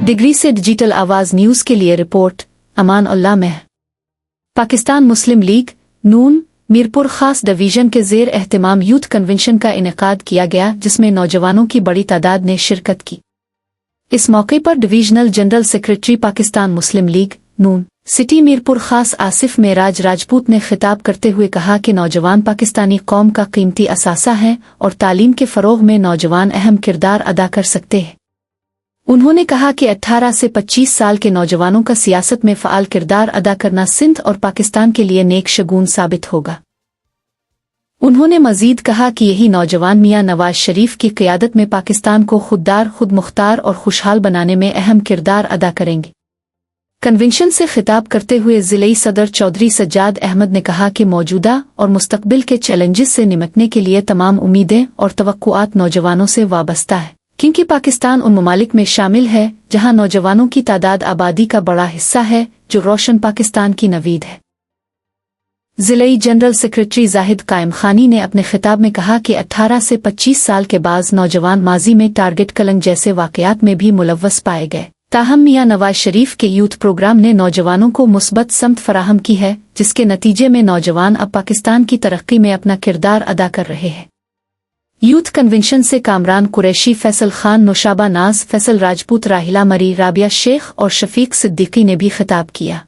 Degree से digital आवाज़ news के लिए रिपोर्ट अमान उल्लाह मेह। पाकिस्तान मुस्लिम लीग नून मीरपुर खास डिवीज़न के ज़ेर एहतमाम यूथ कन्वेंशन का इनेकाद किया गया, जिसमें नौजवानों की बड़ी तादाद ने शिरकत की। इस मौके पर डिवीजनल जनरल सेक्रेटरी पाकिस्तान मुस्लिम लीग नून सिटी मीरपुर खास आसिफ मेराज राजपूत ने खिताब करते हुए कहा कि नौजवान पाकिस्तानी कौम का कीमती असासा है और तालीम के फ़रोग़ में नौजवान अहम किरदार अदा कर सकते हैं। उन्होंने कहा कि 18 से 25 साल के नौजवानों का सियासत में फ़आल किरदार अदा करना सिंध और पाकिस्तान के लिए नेक शगुन साबित होगा। उन्होंने मज़ीद कहा कि यही नौजवान मियां नवाज शरीफ की क़ियादत में पाकिस्तान को खुददार, खुद मुख्तार और खुशहाल बनाने में अहम किरदार अदा करेंगे। कन्वेंशन से खिताब करते हुए ज़िले सदर चौधरी सज्जाद अहमद ने कहा कि मौजूदा और मुस्तकबिल के चैलेंजेस से निपटने के लिए तमाम उम्मीदें और तवक्कुआत नौजवानों से वाबस्ता है, क्योंकि पाकिस्तान उन ममालिक में शामिल है जहां नौजवानों की तादाद आबादी का बड़ा हिस्सा है, जो रोशन पाकिस्तान की नवीद है। ज़िले जनरल सेक्रेटरी जाहिद कायम खानी ने अपने खिताब में कहा कि 18 से 25 साल के बाद नौजवान माजी में टारगेट कलंक जैसे वाक़यात में भी मुलव्वस पाए गए। ताहम मियां नवाज शरीफ के यूथ प्रोग्राम ने नौजवानों को मुस्बत समत फराहम की है, जिसके नतीजे में नौजवान अब पाकिस्तान की तरक्की में अपना किरदार अदा कर रहे हैं। यूथ कन्वेंशन से कामरान कुरैशी, फैसल खान, नौशाबा नाज, फैसल राजपूत, राहिला मरी, राबिया शेख और शफीक सिद्दीकी ने भी खिताब किया।